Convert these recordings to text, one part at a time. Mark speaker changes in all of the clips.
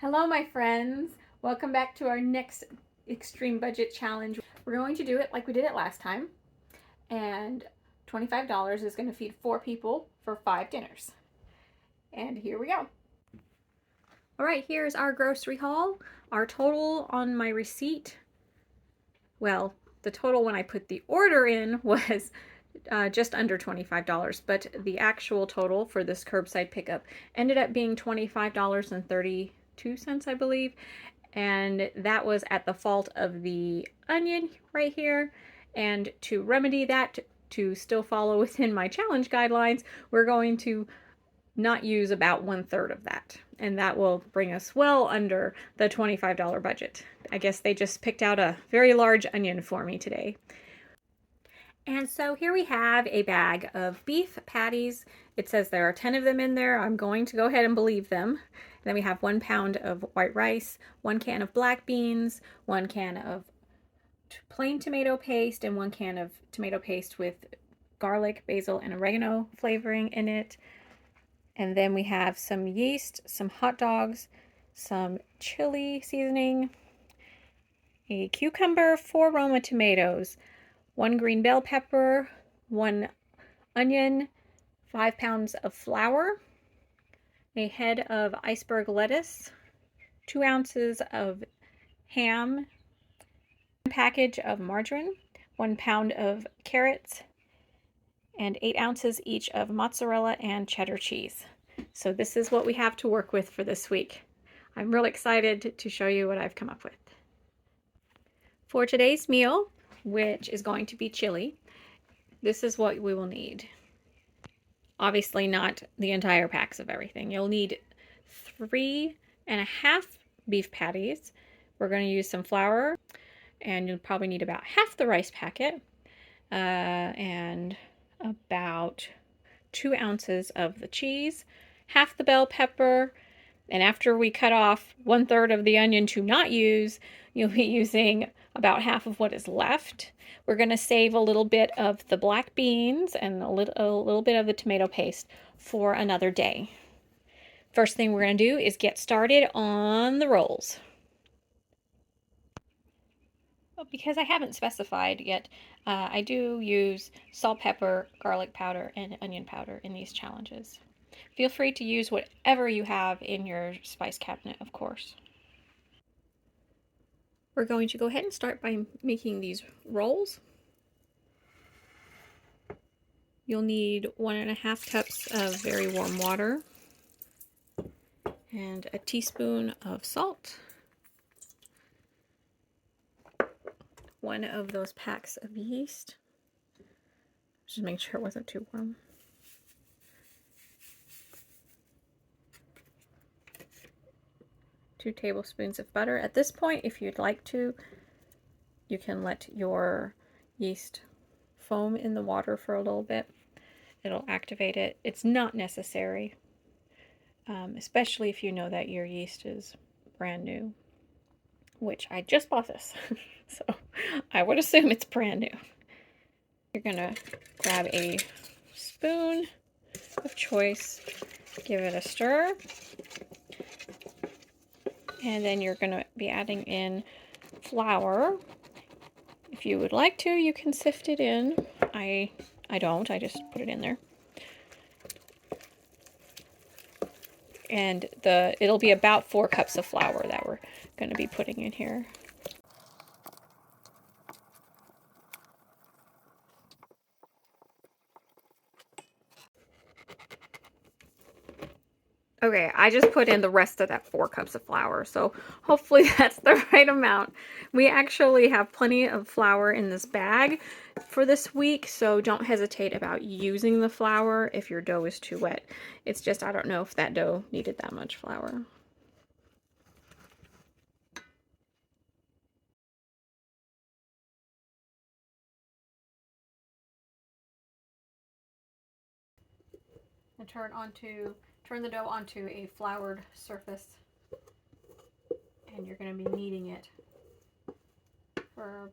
Speaker 1: Hello my friends, welcome back to our next extreme budget challenge. We're going to do it like we did it last time, and $25 is going to feed 4 people for 5 dinners. And here we go. Alright, here's our grocery haul. Our total on my receipt, well, the total when I put the order in was just under $25, but the actual total for this curbside pickup ended up being $25.32, I believe, and that was at the fault of the onion right here. And to remedy that, to still follow within my challenge guidelines, we're going to not use about 1/3 of that, and that will bring us well under the $25 budget. I guess they just picked out a very large onion for me today. And so here we have a bag of beef patties. It says there are 10 of them in there. I'm going to go ahead and believe them. And then we have 1 pound of white rice, 1 can of black beans, 1 can of plain tomato paste, and 1 can of tomato paste with garlic, basil, and oregano flavoring in it. And then we have some yeast, some hot dogs, some chili seasoning, a cucumber, 4 Roma tomatoes, 1 green bell pepper, 1 onion, 5 pounds of flour, a head of iceberg lettuce, 2 ounces of ham, 1 package of margarine, 1 pound of carrots, and 8 ounces each of mozzarella and cheddar cheese. So this is what we have to work with for this week. I'm really excited to show you what I've come up with. For today's meal, which is going to be chili, this is what we will need. Obviously not the entire packs of everything. You'll need 3.5 beef patties. We're going to use some flour, and you'll probably need about half the rice packet, and about 2 ounces of the cheese, half the bell pepper, and after we cut off 1/3 of the onion to not use, you'll be using about half of what is left. We're going to save a little bit of the black beans and a little bit of the tomato paste for another day. First thing we're going to do is get started on the rolls. Well, because I haven't specified yet, I do use salt, pepper, garlic powder, and onion powder in these challenges. Feel free to use whatever you have in your spice cabinet, of course. We're going to go ahead and start by making these rolls. You'll need 1.5 cups of very warm water and a teaspoon of salt, 1 of those packs of yeast. Just make sure it wasn't too warm. Two tablespoons of butter. At this point, if you'd like to, you can let your yeast foam in the water for a little bit. It'll activate it. It's not necessary, especially if you know that your yeast is brand new, which I just bought this, so I would assume it's brand new. You're gonna grab a spoon of choice, give it a stir, and then you're going to be adding in flour. If you would like to, you can sift it in. I don't. I just put it in there. And it'll be about 4 cups of flour that we're going to be putting in here. Okay, I just put in the rest of that 4 cups of flour, so hopefully that's the right amount. We actually have plenty of flour in this bag for this week, so don't hesitate about using the flour if your dough is too wet. It's just I don't know if that dough needed that much flour. And turn the dough onto a floured surface, and you're going to be kneading it for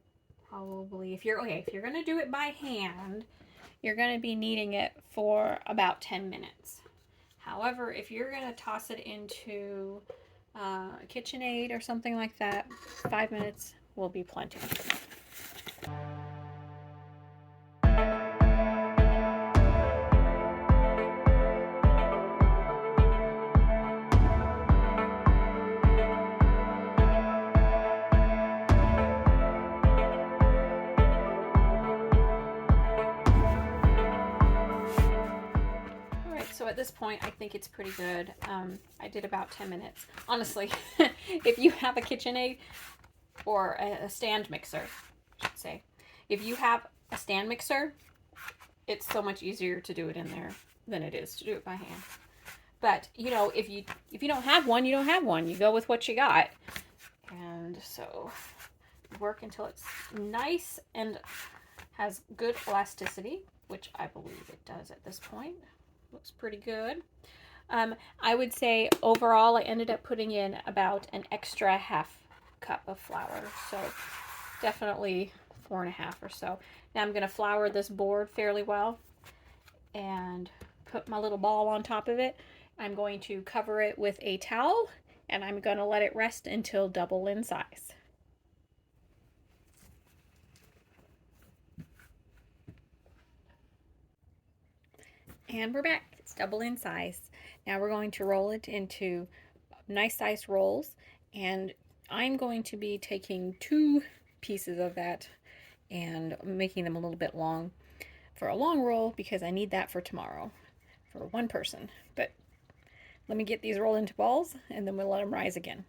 Speaker 1: probably, if you're going to do it by hand, you're going to be kneading it for about 10 minutes. However, if you're going to toss it into KitchenAid or something like that. 5 minutes will be plenty. So at this point, I think it's pretty good. I did about 10 minutes. Honestly, if you have a KitchenAid or a stand mixer, I should say, if you have a stand mixer, it's so much easier to do it in there than it is to do it by hand. But you know, if you don't have one, you don't have one. You go with what you got. And so work until it's nice and has good elasticity, which I believe it does at this point. Looks pretty good. I would say overall I ended up putting in about an extra half cup of flour, so definitely 4.5 or so. Now I'm going to flour this board fairly well and put my little ball on top of it. I'm going to cover it with a towel and I'm going to let it rest until double in size. And we're back. It's double in size. Now we're going to roll it into nice sized rolls, and I'm going to be taking 2 pieces of that and making them a little bit long for a long roll because I need that for tomorrow for one person. But let me get these rolled into balls and then we'll let them rise again.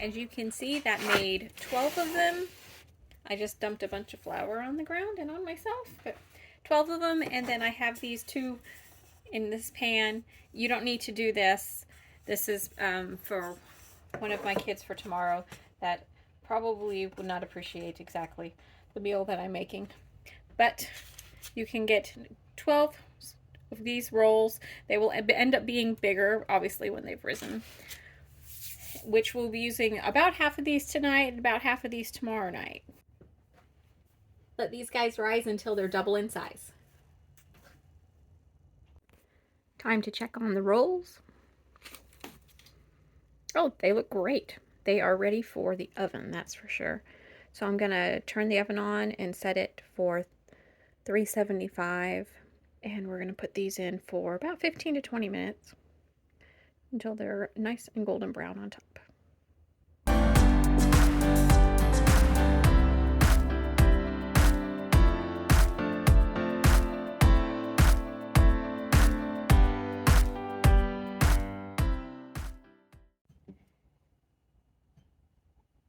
Speaker 1: As you can see, that made 12 of them. I just dumped a bunch of flour on the ground and on myself, but 12 of them. And then I have these 2 in this pan. You don't need to do this. This is for one of my kids for tomorrow that probably would not appreciate exactly the meal that I'm making. But you can get 12 of these rolls. They will end up being bigger, obviously, when they've risen, which we'll be using about half of these tonight and about half of these tomorrow night. Let these guys rise until they're double in size. Time to check on the rolls. Oh, they look great. They are ready for the oven, that's for sure. So I'm gonna turn the oven on and set it for 375, and we're gonna put these in for about 15 to 20 minutes until they're nice and golden brown on top.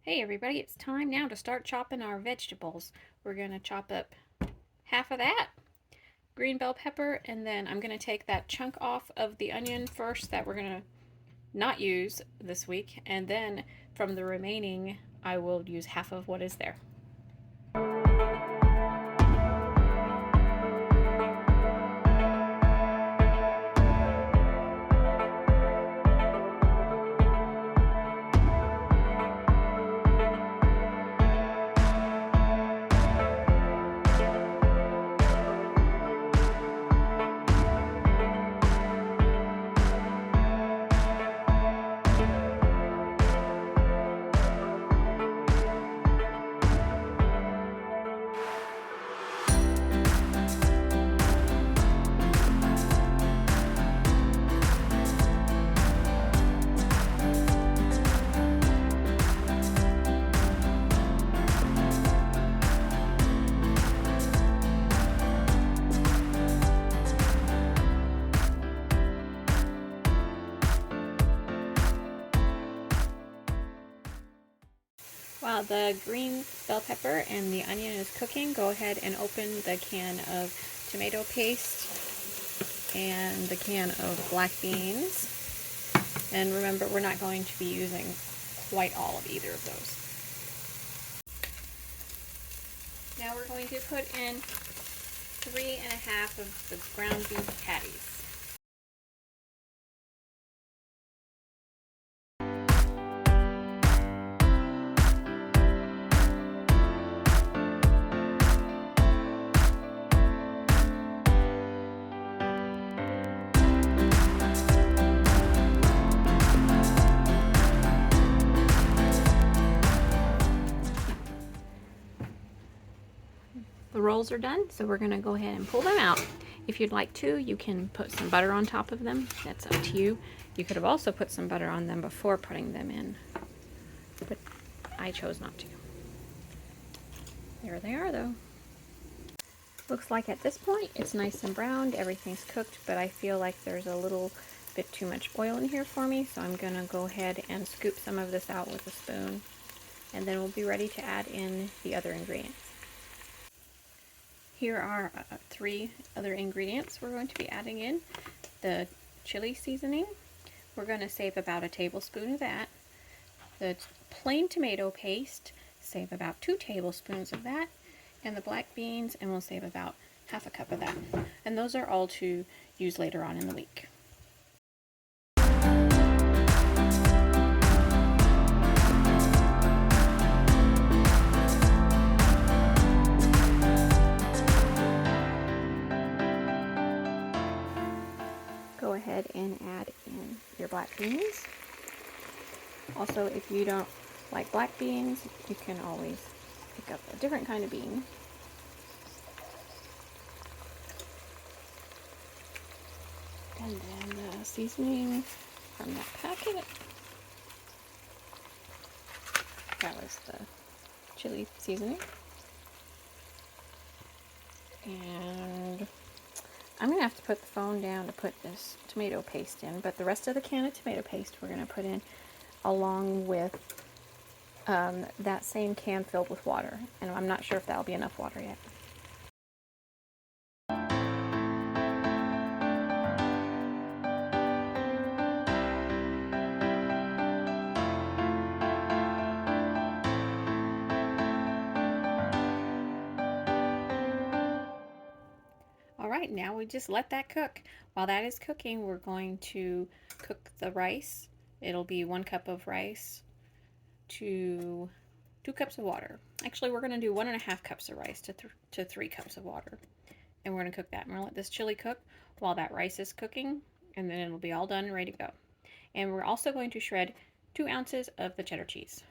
Speaker 1: Hey everybody, it's time now to start chopping our vegetables. We're going to chop up half of that green bell pepper, and then I'm going to take that chunk off of the onion first that we're going to not use this week, and then from the remaining I will use half of what is there. While the green bell pepper and the onion is cooking, go ahead and open the can of tomato paste and the can of black beans. And remember, we're not going to be using quite all of either of those. Now we're going to put in 3½ of the ground beef patties. The rolls are done, so we're gonna go ahead and pull them out. If you'd like to, you can put some butter on top of them. That's up to you. You could have also put some butter on them before putting them in, but I chose not to. There they are though. Looks like at this point it's nice and browned, everything's cooked, but I feel like there's a little bit too much oil in here for me, so I'm gonna go ahead and scoop some of this out with a spoon, and then we'll be ready to add in the other ingredients. Here are 3 other ingredients we're going to be adding in. The chili seasoning, we're going to save about a tablespoon of that. The plain tomato paste, save about 2 tablespoons of that. And the black beans, and we'll save about ½ cup of that. And those are all to use later on in the week. Go ahead and add in your black beans. Also, if you don't like black beans, you can always pick up a different kind of bean. And then the seasoning from that packet. That was the chili seasoning. And I'm going to have to put the phone down to put this tomato paste in, but the rest of the can of tomato paste we're going to put in along with that same can filled with water. And I'm not sure if that'll be enough water yet. Alright, now we just let that cook. While that is cooking, we're going to cook the rice. It'll be 1 cup of rice to 2 cups of water. Actually, we're going to do 1½ cups of rice to 3 cups of water. And we're going to cook that. And we're going to let this chili cook while that rice is cooking, and then it'll be all done and ready to go. And we're also going to shred 2 ounces of the cheddar cheese.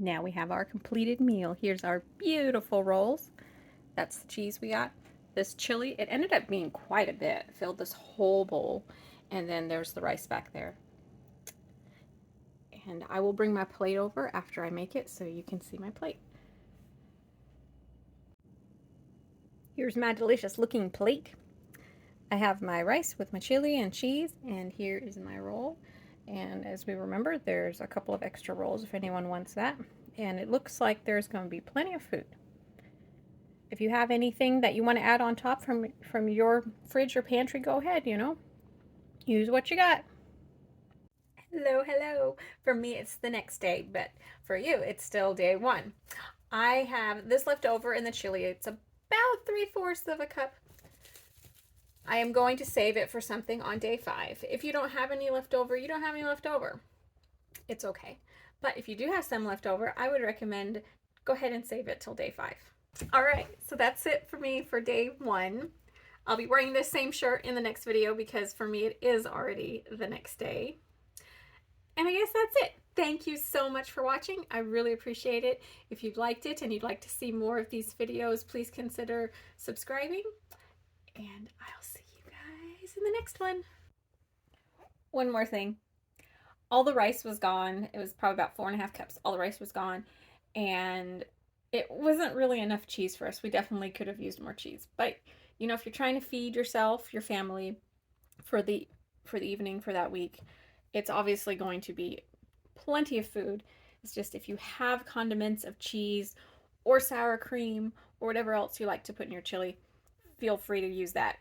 Speaker 1: Now we have our completed meal. Here's our beautiful rolls. That's the cheese we got. This chili, it ended up being quite a bit. It filled this whole bowl. And then there's the rice back there. And I will bring my plate over after I make it so you can see my plate. Here's my delicious looking plate. I have my rice with my chili and cheese, and here is my roll. And as we remember, there's a couple of extra rolls if anyone wants that. And it looks like there's going to be plenty of food. If you have anything that you want to add on top from your fridge or pantry, go ahead, you know. Use what you got. Hello, hello. For me, it's the next day, but for you, it's still day 1. I have this left over in the chili. It's about 3/4 of a cup. I am going to save it for something on day 5. If you don't have any left over, you don't have any left over. It's okay. But if you do have some left over, I would recommend go ahead and save it till day 5. All right, so that's it for me for day 1. I'll be wearing this same shirt in the next video because for me it is already the next day. And I guess that's it. Thank you so much for watching. I really appreciate it. If you've liked it and you'd like to see more of these videos, please consider subscribing. And I'll see you guys in the next one. One more thing. All the rice was gone. It was probably about 4.5 cups. All the rice was gone. And it wasn't really enough cheese for us. We definitely could have used more cheese. But, you know, if you're trying to feed yourself, your family, for the evening for that week, it's obviously going to be plenty of food. It's just if you have condiments of cheese or sour cream or whatever else you like to put in your chili, feel free to use that.